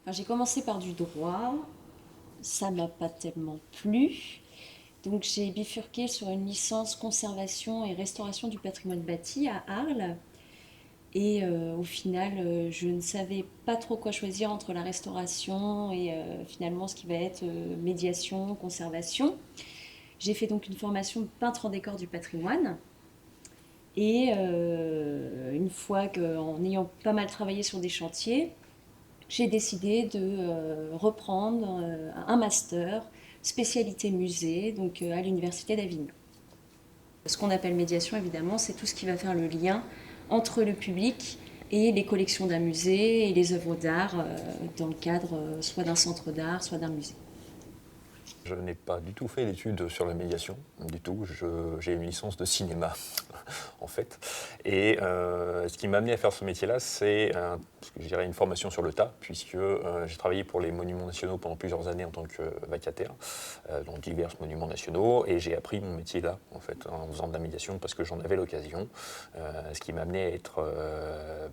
Enfin, j'ai commencé par du droit, ça m'a pas tellement plu. Donc j'ai bifurqué sur une licence conservation et restauration du patrimoine bâti à Arles. Et au final, je ne savais pas trop quoi choisir entre la restauration et finalement ce qui va être médiation, conservation. J'ai fait donc une formation de peintre en décor du patrimoine. Et une fois qu'en ayant pas mal travaillé sur des chantiers, j'ai décidé de reprendre un master spécialité musée donc à l'université d'Avignon. Ce qu'on appelle médiation, évidemment, c'est tout ce qui va faire le lien entre le public et les collections d'un musée et les œuvres d'art dans le cadre soit d'un centre d'art, soit d'un musée. Je n'ai pas du tout fait d'études sur la médiation, du tout. J'ai une licence de cinéma, en fait. Et ce qui m'a amené à faire ce métier-là, c'est, je dirais, une formation sur le tas, puisque j'ai travaillé pour les monuments nationaux pendant plusieurs années en tant que vacataire, dans divers monuments nationaux, et j'ai appris mon métier là, en fait, en faisant de la médiation, parce que j'en avais l'occasion. Ce qui m'a amené à être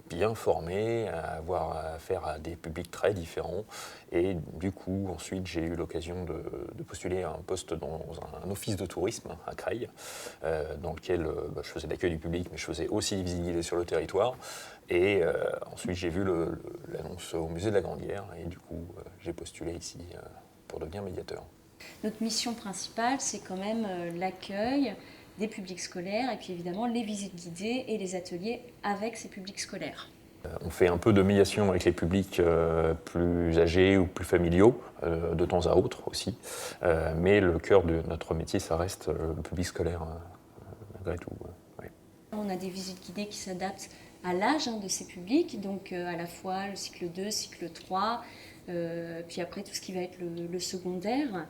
bien formé, à avoir affaire à des publics très différents. Et du coup, ensuite, j'ai eu l'occasion de postuler à un poste dans un office de tourisme à Creil, dans lequel je faisais l'accueil du public, mais je faisais aussi des visites guidées sur le territoire. Et ensuite, j'ai vu l'annonce au musée de la Grande Guerre, et du coup, j'ai postulé ici pour devenir médiateur. Notre mission principale, c'est quand même l'accueil des publics scolaires et puis évidemment les visites guidées et les ateliers avec ces publics scolaires. On fait un peu de médiation avec les publics plus âgés ou plus familiaux, de temps à autre aussi. Mais le cœur de notre métier, ça reste le public scolaire, malgré tout. Ouais. On a des visites guidées qui s'adaptent à l'âge de ces publics, donc à la fois le cycle 2, cycle 3, puis après tout ce qui va être le secondaire.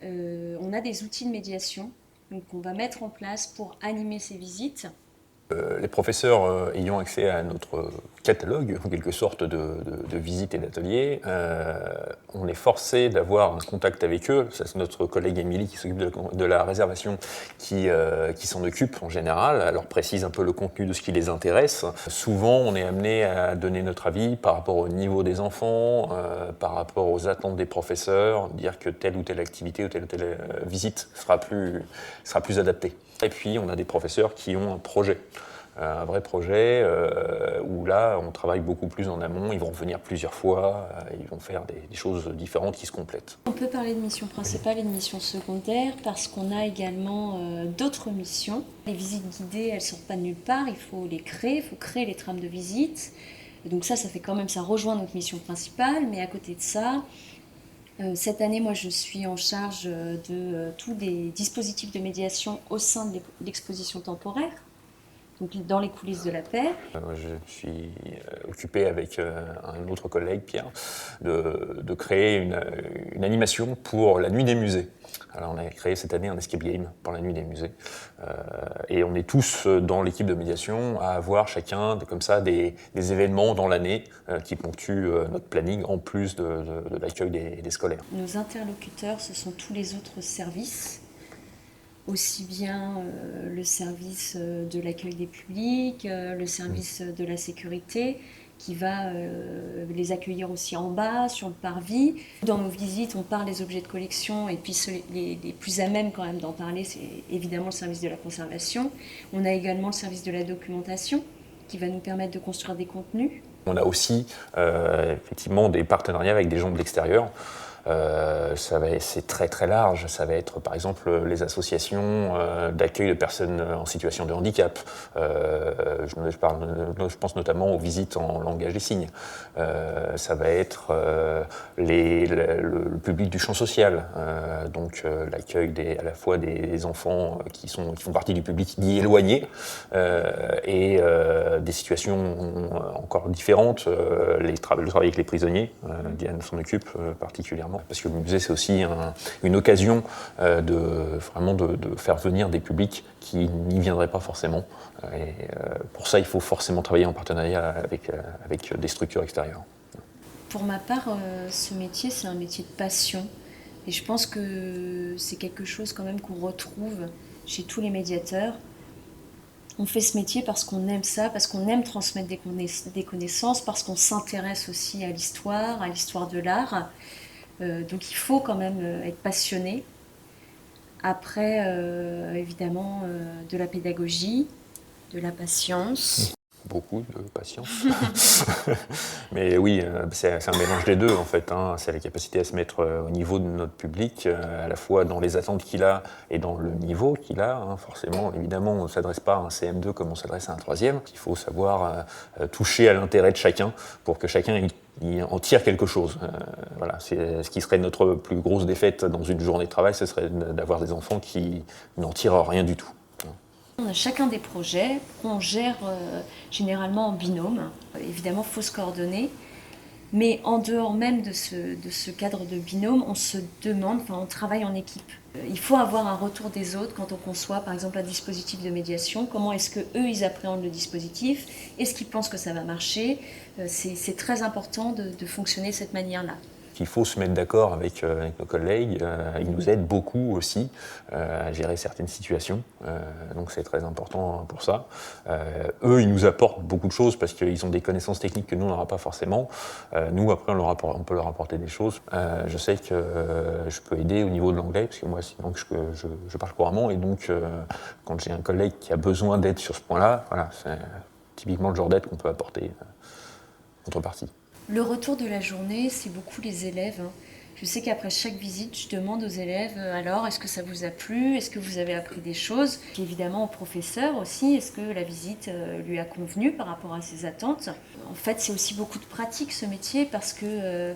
On a des outils de médiation donc, qu'on va mettre en place pour animer ces visites. Les professeurs ayant accès à notre catalogue, en quelque sorte, de visites et d'ateliers, on est forcé d'avoir un contact avec eux. C'est notre collègue Émilie qui s'occupe de la réservation qui s'en occupe en général. Elle leur précise un peu le contenu de ce qui les intéresse. Souvent, on est amené à donner notre avis par rapport au niveau des enfants, par rapport aux attentes des professeurs, dire que telle ou telle activité ou telle visite sera plus adaptée. Et puis, on a des professeurs qui ont un vrai projet où là, on travaille beaucoup plus en amont. Ils vont revenir plusieurs fois, ils vont faire des choses différentes qui se complètent. On peut parler de mission principale et de mission secondaire parce qu'on a également d'autres missions. Les visites guidées, elles ne sortent pas de nulle part, il faut les créer, il faut créer les trames de visite. Et donc ça fait quand même, ça rejoint notre mission principale, mais à côté de ça, cette année, moi, je suis en charge de tous les dispositifs de médiation au sein de l'exposition temporaire, donc dans les coulisses de la paix. Je suis occupé avec un autre collègue, Pierre, de créer une animation pour la nuit des musées. Alors, on a créé cette année un escape game pour la nuit des musées. Et on est tous dans l'équipe de médiation à avoir chacun comme ça des événements dans l'année qui ponctuent notre planning en plus de l'accueil des scolaires. Nos interlocuteurs, ce sont tous les autres services, aussi bien le service de l'accueil des publics, le service de la sécurité, qui va les accueillir aussi en bas, sur le parvis. Dans nos visites, on parle des objets de collection, et puis les plus à même quand même d'en parler, c'est évidemment le service de la conservation. On a également le service de la documentation, qui va nous permettre de construire des contenus. On a aussi effectivement des partenariats avec des gens de l'extérieur. C'est très très large. Ça va être par exemple les associations d'accueil de personnes en situation de handicap. Je pense notamment aux visites en langage des signes. Ça va être le public du champ social, donc l'accueil à la fois des enfants qui font partie du public dit éloigné et des situations encore différentes. Le travail avec les prisonniers, Diane s'en occupe particulièrement. Parce que le musée, c'est aussi une occasion de faire venir des publics qui n'y viendraient pas forcément. Et pour ça, il faut forcément travailler en partenariat avec des structures extérieures. Pour ma part, ce métier, c'est un métier de passion. Et je pense que c'est quelque chose quand même qu'on retrouve chez tous les médiateurs. On fait ce métier parce qu'on aime ça, parce qu'on aime transmettre des connaissances, parce qu'on s'intéresse aussi à l'histoire de l'art. Donc il faut quand même être passionné. Après, évidemment, de la pédagogie, de la patience. Beaucoup de patience. Mais oui, c'est un mélange des deux en fait. Hein. C'est la capacité à se mettre au niveau de notre public, à la fois dans les attentes qu'il a et dans le niveau qu'il a. Hein. Forcément, évidemment, on ne s'adresse pas à un CM2 comme on s'adresse à un troisième. Il faut savoir toucher à l'intérêt de chacun pour que chacun y en tire quelque chose. Voilà, c'est ce qui serait notre plus grosse défaite dans une journée de travail, ce serait d'avoir des enfants qui n'en tirent rien du tout. On a chacun des projets qu'on gère généralement en binôme. Évidemment, il faut se coordonner. Mais en dehors même de ce cadre de binôme, on se demande, on travaille en équipe. Il faut avoir un retour des autres quand on conçoit par exemple un dispositif de médiation. Comment est-ce qu'eux, ils appréhendent le dispositif? Est-ce qu'ils pensent que ça va marcher? C'est très important de fonctionner de cette manière-là. Il faut se mettre d'accord avec nos collègues. Ils nous aident beaucoup aussi à gérer certaines situations. Donc c'est très important pour ça. Eux, ils nous apportent beaucoup de choses parce qu'ils ont des connaissances techniques que nous, on n'aura pas forcément. Nous, après, on peut leur apporter des choses. Je sais que je peux aider au niveau de l'anglais parce que moi, c'est une langue que je parle couramment. Et donc, quand j'ai un collègue qui a besoin d'aide sur ce point-là, voilà, c'est typiquement le genre d'aide qu'on peut apporter en contrepartie. Le retour de la journée, c'est beaucoup les élèves. Je sais qu'après chaque visite, je demande aux élèves, alors, est-ce que ça vous a plu? Est-ce que vous avez appris des choses? Puis évidemment aux professeurs aussi, est-ce que la visite lui a convenu par rapport à ses attentes? En fait, c'est aussi beaucoup de pratique ce métier parce que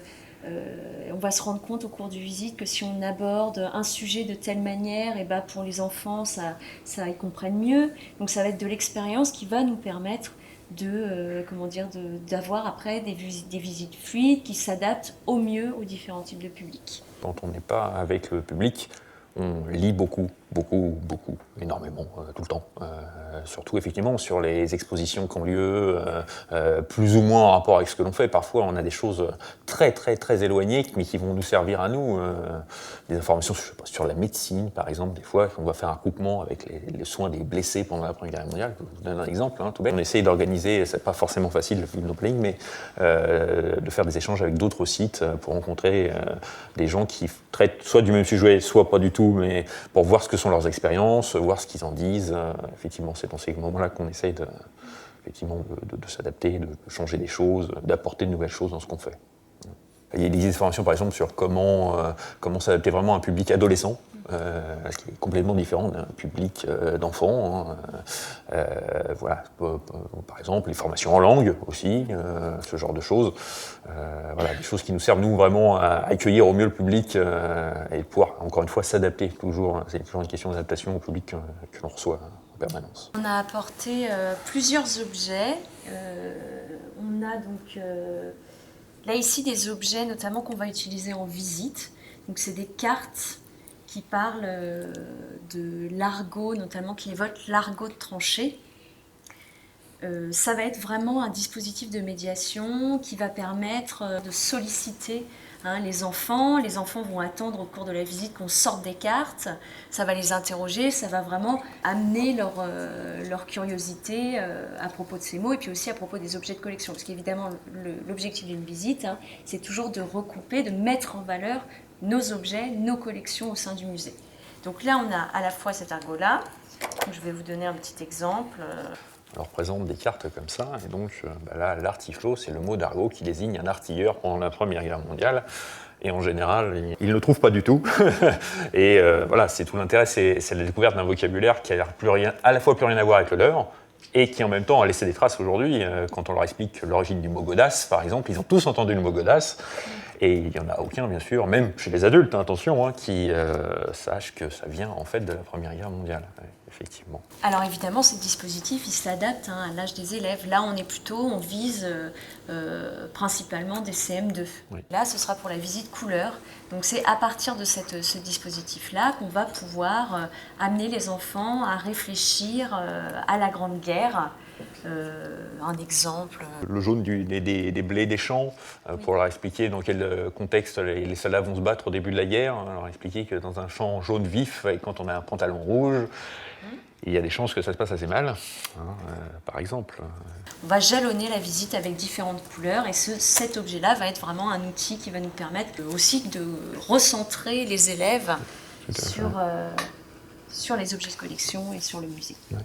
on va se rendre compte au cours du visite que si on aborde un sujet de telle manière, et pour les enfants, ça ils comprennent mieux. Donc ça va être de l'expérience qui va nous permettre d'avoir après des visites fluides qui s'adaptent au mieux aux différents types de publics. Quand on n'est pas avec le public, on lit beaucoup, énormément, tout le temps. Surtout effectivement sur les expositions qui ont lieu, plus ou moins en rapport avec ce que l'on fait. Parfois on a des choses très éloignées, mais qui vont nous servir à nous. Des informations sur la médecine par exemple, des fois on va faire un recoupement avec les soins des blessés pendant la Première Guerre mondiale. Je vous donne un exemple, tout bête. On essaye d'organiser, c'est pas forcément facile vu nos planning, mais de faire des échanges avec d'autres sites pour rencontrer des gens qui traitent soit du même sujet, soit pas du tout, mais pour voir ce que sont leurs expériences, voir ce qu'ils en disent. Effectivement, c'est dans ces moments-là qu'on essaye de s'adapter, de changer des choses, d'apporter de nouvelles choses dans ce qu'on fait. Il y a des formations, par exemple, sur comment s'adapter vraiment à un public adolescent, ce qui est complètement différent d'un public d'enfants. Voilà. Par exemple, les formations en langue aussi, ce genre de choses. Voilà, des choses qui nous servent, nous, vraiment à accueillir au mieux le public et pouvoir, encore une fois, s'adapter toujours. C'est toujours une question d'adaptation au public que l'on reçoit en permanence. On a apporté plusieurs objets. On a donc... là, ici, des objets notamment qu'on va utiliser en visite. Donc, c'est des cartes qui parlent de l'argot, notamment qui évoquent l'argot de tranchée. Ça va être vraiment un dispositif de médiation qui va permettre de solliciter les enfants. Les enfants vont attendre au cours de la visite qu'on sorte des cartes. Ça va les interroger, ça va vraiment amener leur curiosité à propos de ces mots et puis aussi à propos des objets de collection. Parce qu'évidemment, l'objectif d'une visite, c'est toujours de recouper, de mettre en valeur nos objets, nos collections au sein du musée. Donc là, on a à la fois cet argot-là. Je vais vous donner un petit exemple. On leur présente des cartes comme ça, et donc là, l'artiflot, c'est le mot d'argot qui désigne un artilleur pendant la Première Guerre mondiale. Et en général, ils ne le trouvent pas du tout. Et voilà, c'est tout l'intérêt, c'est la découverte d'un vocabulaire qui a à la fois plus rien à voir avec le leur, et qui en même temps a laissé des traces aujourd'hui. Quand on leur explique l'origine du mot godasse, par exemple, ils ont tous entendu le mot godasse. Et il n'y en a aucun, bien sûr, même chez les adultes, attention, qui sachent que ça vient en fait de la Première Guerre mondiale, effectivement. Alors évidemment, ces dispositifs, ils s'adaptent à l'âge des élèves. Là, on vise principalement des CM2. Oui. Là, ce sera pour la visite couleur. Donc c'est à partir de ce dispositif-là qu'on va pouvoir amener les enfants à réfléchir à la Grande Guerre. Un exemple. Le jaune des blés des champs, pour leur expliquer dans quel contexte les soldats vont se battre au début de la guerre. Leur expliquer que dans un champ jaune vif, et quand on a un pantalon rouge, il y a des chances que ça se passe assez mal, par exemple. On va jalonner la visite avec différentes couleurs et cet objet-là va être vraiment un outil qui va nous permettre aussi de recentrer les élèves sur les objets de collection et sur le musée. Ouais.